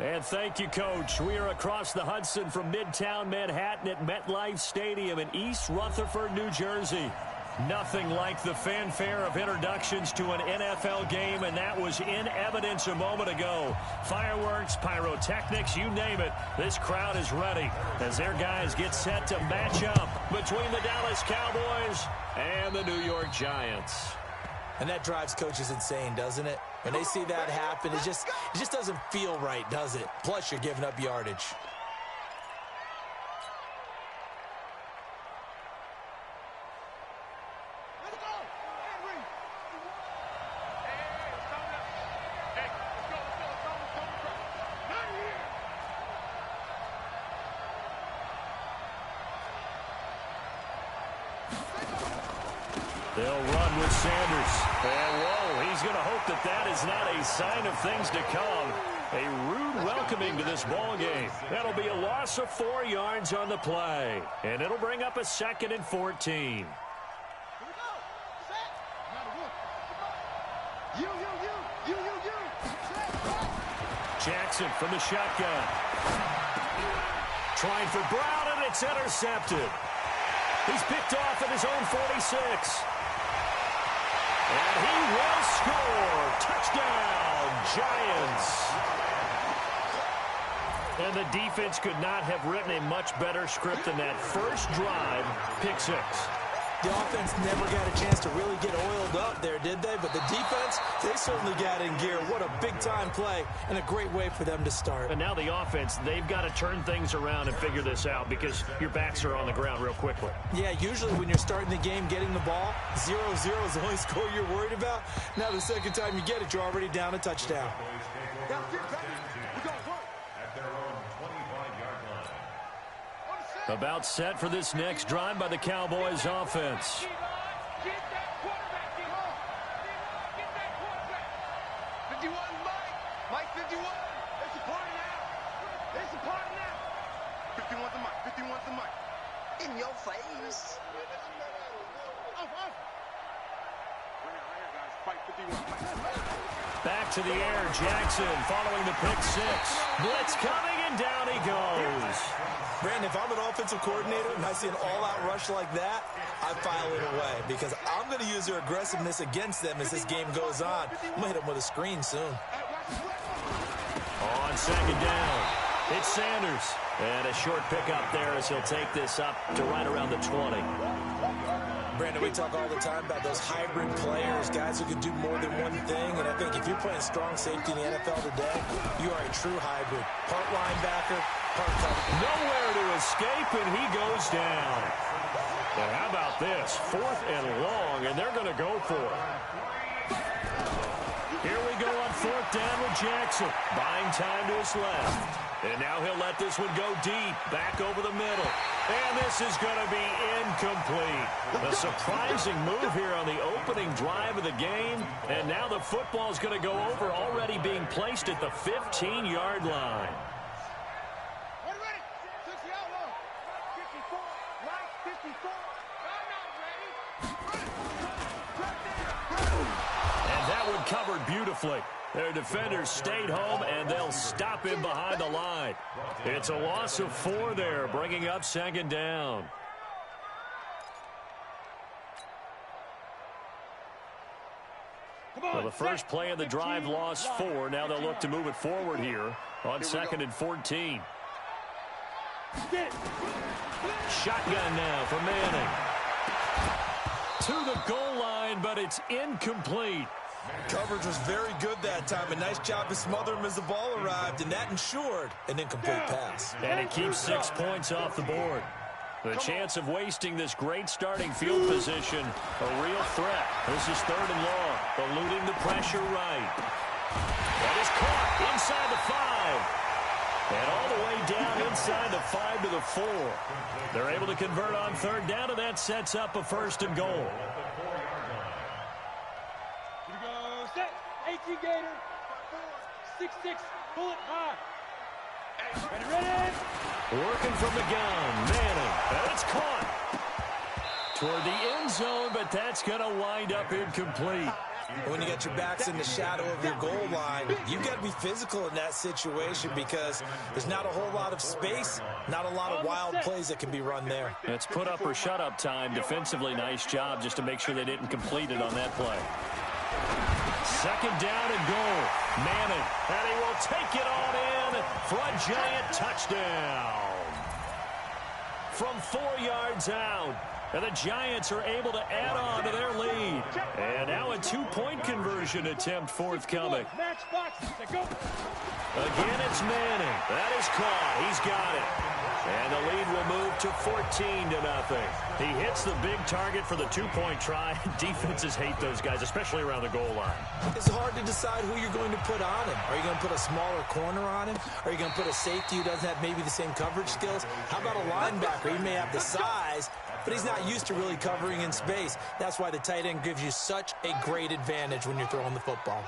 And thank you, Coach. We are across the Hudson from Midtown Manhattan at MetLife Stadium in East Rutherford, New Jersey. Nothing like the fanfare of introductions to an NFL game, and that was in evidence a moment ago. Fireworks, pyrotechnics, you name it. This crowd is ready as their guys get set to match up between the Dallas Cowboys and the New York Giants. And that drives coaches insane, doesn't it? When they see that happen, it just doesn't feel right, does it? Plus, you're giving up yardage. They'll run with Sanders. And whoa, he's going to hope that that is not a sign of things to come. A rude welcoming to this ball game. That'll be a loss of 4 yards on the play. And it'll bring up a 2nd and 14. Jackson from the shotgun. Trying for Brown, and it's intercepted. He's picked off at his own 46. And he will score. Touchdown, Giants. And the defense could not have written a much better script than that first drive, pick 6. The offense never got a chance to really get oiled up there, did they? But the defense, they certainly got in gear. What a big-time play and a great way for them to start. And now the offense, they've got to turn things around and figure this out because your backs are on the ground real quickly. Yeah, usually when you're starting the game, getting the ball, 0-0 is the only score you're worried about. Now the second time you get it, you're already down a touchdown. About set for this next drive by the Cowboys offense. In your face. Back to the air, Jackson following the pick 6. Blitz coming, and down he goes. Brandon, if I'm an offensive coordinator and I see an all-out rush like that, I file it away because I'm going to use their aggressiveness against them as this game goes on. I'm going to hit them with a screen soon. On 2nd down, it's Sanders. And a short pickup there as he'll take this up to right around the 20. Brandon, we talk all the time about those hybrid players, guys who can do more than one thing. And I think if you're playing strong safety in the NFL today, you are a true hybrid. Part linebacker, part cover. Nowhere to escape, and he goes down. And how about this? 4th and long, and they're going to go for it. Here we go on 4th down with Jackson. Buying time to his left. And now he'll let this one go deep, back over the middle. And this is going to be incomplete. A surprising move here on the opening drive of the game. And now the football's going to go over, already being placed at the 15-yard line. And that one covered beautifully. Their defenders stayed home, and they'll stop him behind the line. It's a loss of 4 there, bringing up 2nd down. Well, the first play of the drive lost 4. Now they'll look to move it forward here on 2nd and 14. Shotgun now for Manning. To the goal line, but it's incomplete. Coverage was very good that time. A nice job to smother him as the ball arrived, and that ensured an incomplete pass. And it keeps 6 points off the board. The chance of wasting this great starting field position, a real threat. This is 3rd and long, eluding the pressure right. That is caught inside the 5. And all the way down inside the 5 to the 4. They're able to convert on 3rd down, and that sets up a 1st and goal. 18 Gator, 6'6", bullet high. Ready? Working from the gun, Manning, and it's caught. Toward the end zone, but that's going to wind up incomplete. When you got your backs in the shadow of your goal line, you've got to be physical in that situation because there's not a whole lot of space, not a lot of wild plays that can be run there. It's put up or shut up time. Defensively, nice job just to make sure they didn't complete it on that play. Second down and goal. Manning, and he will take it on in for a giant touchdown. From 4 yards out. And the Giants are able to add on to their lead. And now a two-point conversion attempt forthcoming. Again, it's Manning. That is caught. He's got it. And the lead will move to 14-0. He hits the big target for the two-point try. Defenses hate those guys, especially around the goal line. It's hard to decide who you're going to put on him. Are you going to put a smaller corner on him? Are you going to put a safety who doesn't have maybe the same coverage skills? How about a linebacker? He may have the size, but he's not used to really covering in space. That's why the tight end gives you such a great advantage when you're throwing the football.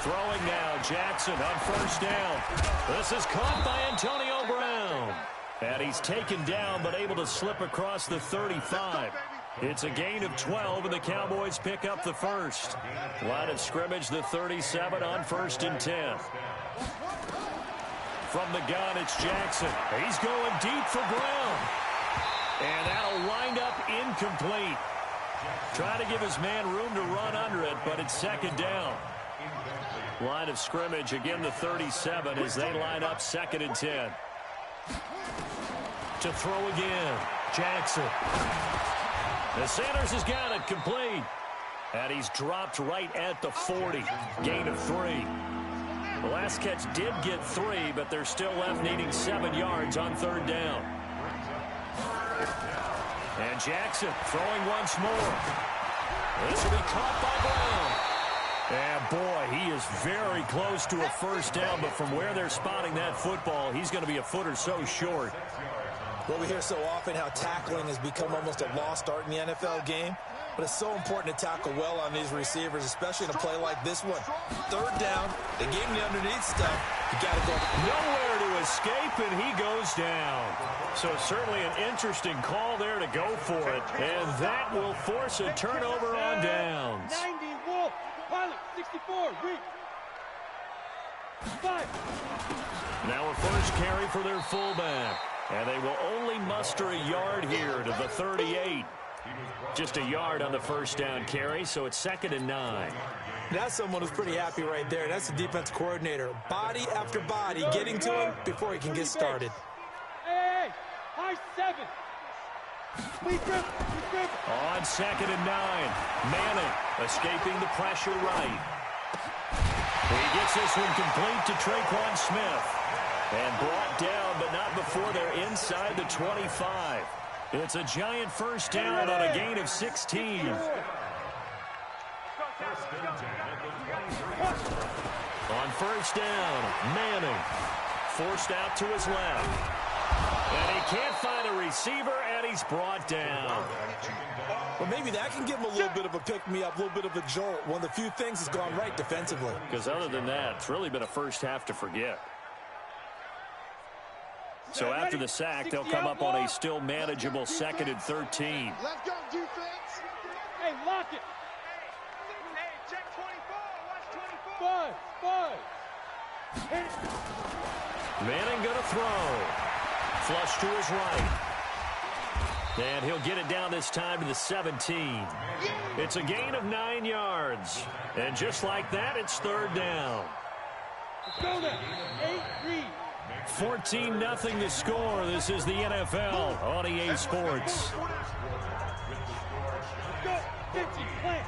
Throwing now, Jackson on first down. This is caught by Antonio Brown. And he's taken down, but able to slip across the 35. It's a gain of 12, and the Cowboys pick up the first. Line of scrimmage, the 37 on 1st and 10. From the gun, it's Jackson. He's going deep for Brown. And that'll wind up incomplete. Trying to give his man room to run under it, but it's second down. Line of scrimmage, again the 37 as they line up 2nd and 10. To throw again, Jackson. The Sanders has got it complete. And he's dropped right at the 40. Gain of 3. The last catch did get 3, but they're still left needing 7 yards on 3rd down. And Jackson throwing once more. This will be caught by Brown. And boy, he is very close to a first down, but from where they're spotting that football, he's going to be a foot or so short. Well, we hear so often how tackling has become almost a lost art in the NFL game. But it's so important to tackle well on these receivers, especially in a play like this one. 3rd down, they gave him the underneath stuff. You got to go. Nowhere to escape, and he goes down. So certainly an interesting call there to go for it. And that will force a turnover on downs. 90 Wolf, Pilot 64, reach. 5. Now a first carry for their fullback. And they will only muster a yard here to the 38. Just a yard on the first down carry, so it's 2nd and 9. That's someone who's pretty happy right there. That's the defense coordinator. Body after body getting to him before he can get started. Hey, high 7. Please grip. On 2nd and 9. Manning escaping the pressure right. He gets this one complete to Traquan Smith. And brought down, but not before they're inside the 25. It's a giant first down on a gain of 16. On first down, Manning forced out to his left. And he can't find a receiver, and he's brought down. Well, maybe that can give him a little bit of a pick-me-up, a little bit of a jolt. One of the few things that's gone right defensively. Because other than that, it's really been a first half to forget. So after the sack, they'll come up on a still manageable 2nd and 13. Let's go, defense. Hey, lock it. Hey, check 24. Watch 24. 5. Manning going to throw. Flush to his right. And he'll get it down this time to the 17. It's a gain of 9 yards. And just like that, it's 3rd down. Let's go there. 8, read. 14-0 the score. This is the NFL on EA Sports. Go, 50, plant.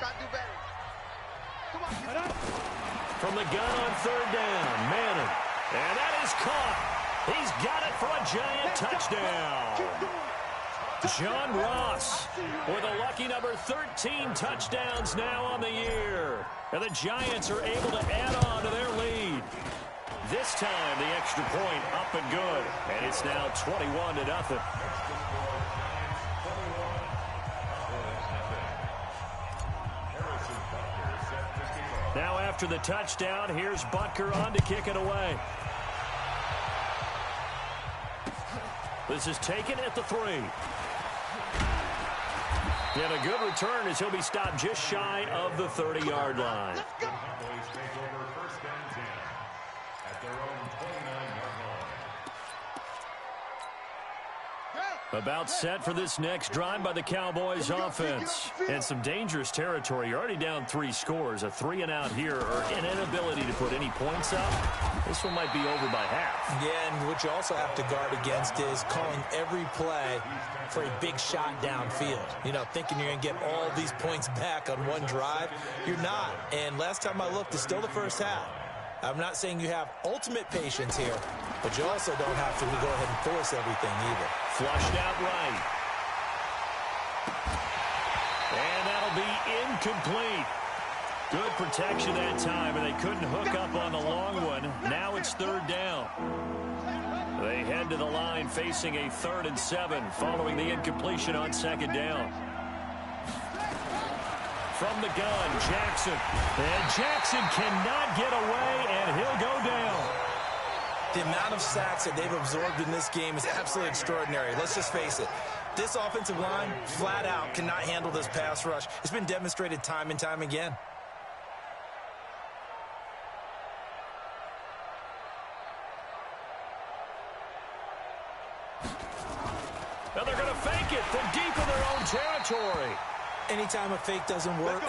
Gotta do better. Come on. From the gun on 3rd down, Manning. And that is caught. He's got it for a giant touchdown. John Ross with a lucky number 13 touchdowns now on the year. And the Giants are able to add on to their lead. This time, the extra point up and good. And it's now 21-0. after the touchdown, here's Butker on to kick it away. This is taken at the 3. And a good return as he'll be stopped just shy of the 30-yard line. Cowboys take over first and 10 at their own 29-yard line. About set for this next drive by the Cowboys offense. And some dangerous territory. You're already down 3 scores. A 3-and-out here or an inability to put any points up. This one might be over by half. Yeah, and what you also have to guard against is calling every play for a big shot downfield. You know, thinking you're going to get all these points back on one drive. You're not. And last time I looked, it's still the first half. I'm not saying you have ultimate patience here, but you also don't have to go ahead and force everything either. Flushed out right. And that'll be incomplete. Good protection that time, and they couldn't hook up on the long one. Now it's 3rd down. They head to the line facing a 3rd and 7 following the incompletion on 2nd down. From the gun, Jackson. And Jackson cannot get away, and he'll go down. The amount of sacks that they've absorbed in this game is absolutely extraordinary. Let's just face it. This offensive line, flat out, cannot handle this pass rush. It's been demonstrated time and time again. Now they're going to fake it from deep in their own territory. Anytime a fake doesn't work,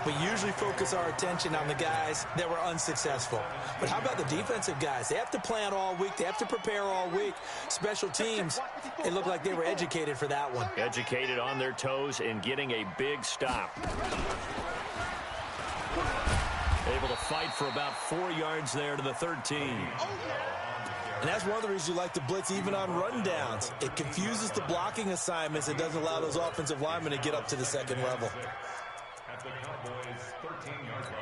we usually focus our attention on the guys that were unsuccessful. But how about the defensive guys? They have to plan all week. They have to prepare all week. Special teams, it looked like they were educated for that one. Educated on their toes and getting a big stop. Able to fight for about 4 yards there to the 13. And that's one of the reasons you like to blitz even on rundowns. It confuses the blocking assignments. It doesn't allow those offensive linemen to get up to the second level. At the Cowboys' 13-yard line.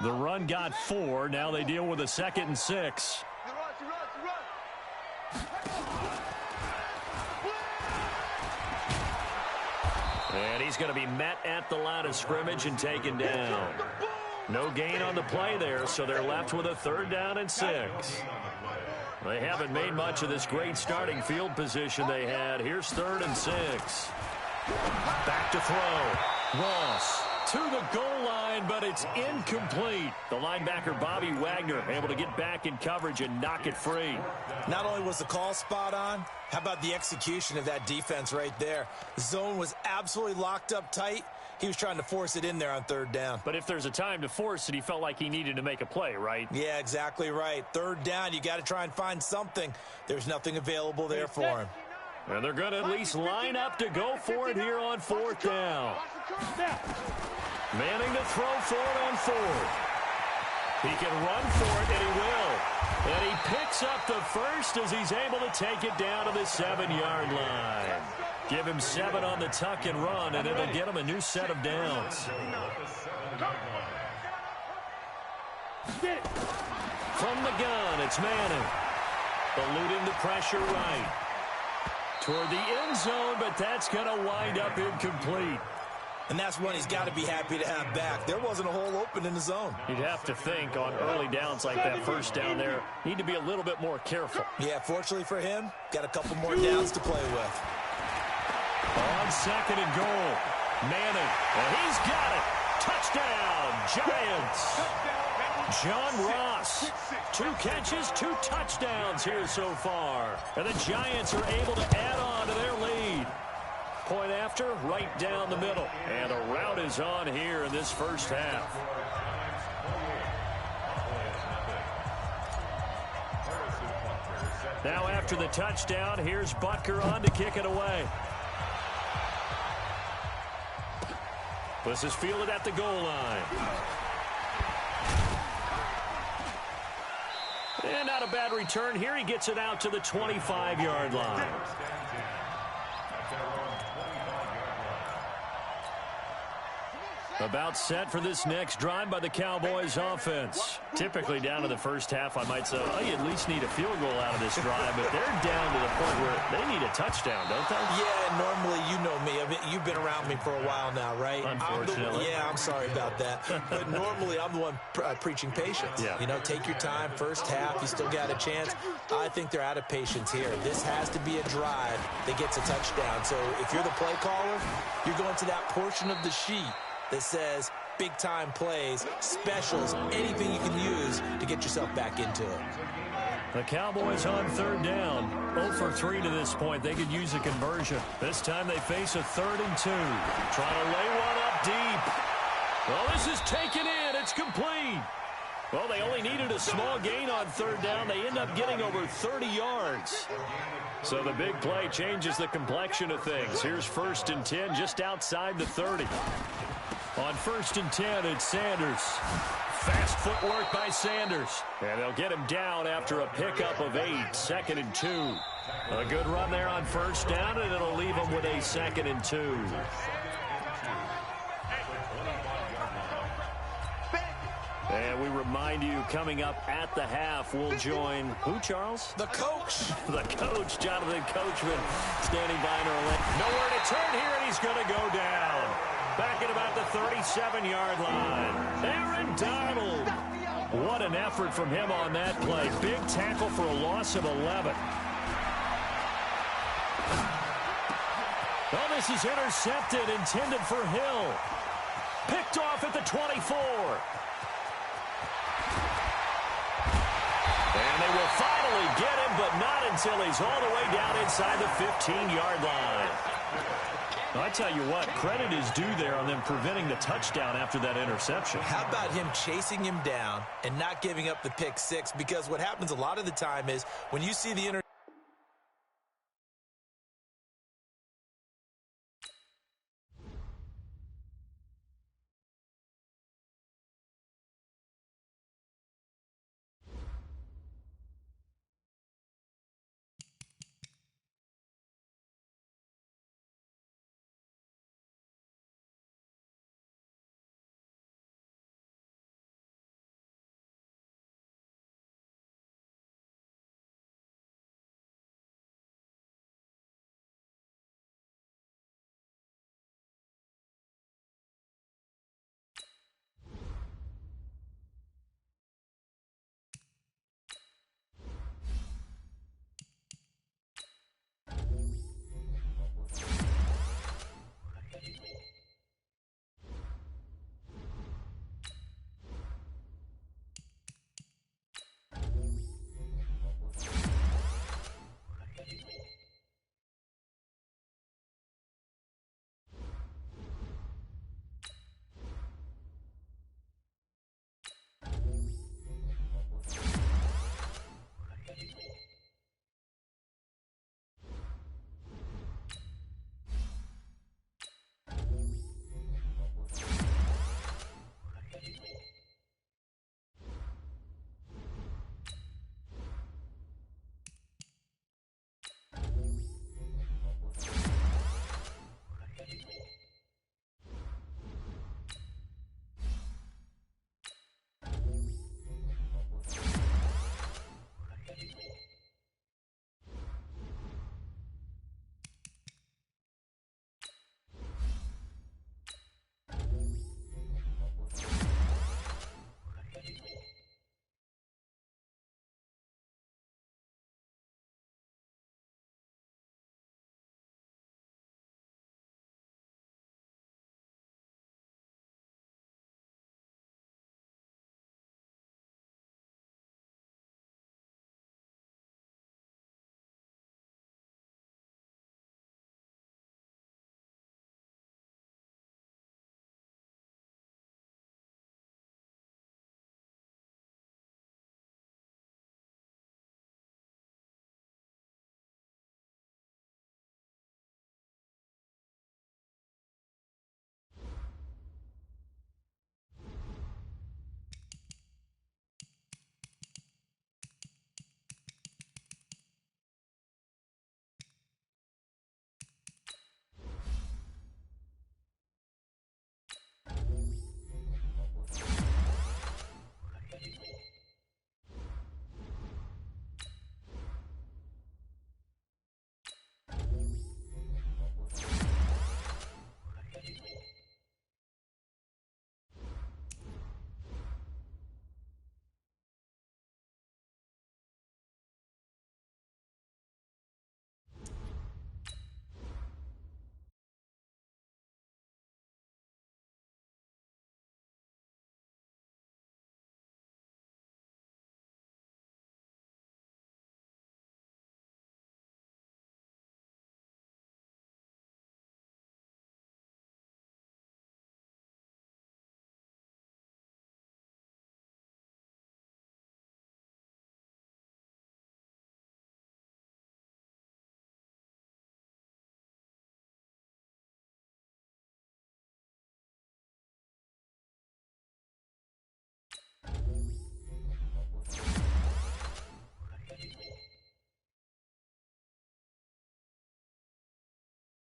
The run got 4. Now they deal with a 2nd and 6. And he's going to be met at the line of scrimmage and taken down. No gain on the play there, so they're left with a 3rd down and 6. They haven't made much of this great starting field position they had. Here's 3rd and 6. Back to throw. Ross to the goal line, but it's incomplete. The linebacker, Bobby Wagner, able to get back in coverage and knock it free. Not only was the call spot on, how about the execution of that defense right there? The zone was absolutely locked up tight. He was trying to force it in there on 3rd down. But if there's a time to force it, he felt like he needed to make a play, right? Yeah, exactly right. 3rd down, you got to try and find something. There's nothing available there for him. And they're going to at least line up to go for it here on 4th down. Manning to throw for it on 4th. He can run for it, and he will. And he picks up the first as he's able to take it down to the 7-yard line. Give him 7 on the tuck and run, and it'll get him a new set of downs. From the gun, it's Manning. Eluding the pressure right. Toward the end zone, but that's going to wind up incomplete. And that's one he's got to be happy to have back. There wasn't a hole open in the zone. You'd have to think on early downs like that 1st down there, need to be a little bit more careful. Yeah, fortunately for him, got a couple more downs to play with. On 2nd and goal, Manning, and he's got it. Touchdown, Giants. John Ross, 2 catches, 2 touchdowns here so far. And the Giants are able to add on to their lead. Point after, right down the middle. And a rout is on here in this first half. Now after the touchdown, here's Butker on to kick it away. This is fielded at the goal line. And not a bad return here. He gets it out to the 25-yard line. About set for this next drive by the Cowboys offense. Typically down to the first half, I might say, oh, you at least need a field goal out of this drive, but they're down to the point where they need a touchdown, don't they? Yeah, normally, you know me. I mean, you've been around me for a while now, right? Unfortunately. I'm sorry about that. But normally, I'm the one preaching patience. Yeah. You know, take your time. First half, you still got a chance. I think they're out of patience here. This has to be a drive that gets a touchdown. So if you're the play caller, you're going to that portion of the sheet that says big-time plays, specials, anything you can use to get yourself back into it. The Cowboys on third down. 0 for 3 to this point. They could use a conversion. This time they face a 3rd and 2. Trying to lay one up deep. Well, this is taken in. It's complete. Well, they only needed a small gain on third down. They end up getting over 30 yards. So the big play changes the complexion of things. Here's 1st and 10 just outside the 30. On 1st and 10, it's Sanders. Fast footwork by Sanders. And they'll get him down after a pickup of 8. 2nd and 2. A good run there on 1st down, and it'll leave them with a 2nd and 2. And we remind you, coming up at the half, we'll join who, Charles? The coach. The coach, Jonathan Coachman, standing by in Orlando. Nowhere to turn here, and he's going to go down. Back at about the 37-yard line. Aaron Donald. What an effort from him on that play. Big tackle for a loss of 11. Well, this is intercepted, intended for Hill. Picked off at the 24. And they will finally get him, but not until he's all the way down inside the 15-yard line. I tell you what, credit is due there on them preventing the touchdown after that interception. How about him chasing him down and not giving up the pick six? Because what happens a lot of the time is when you see the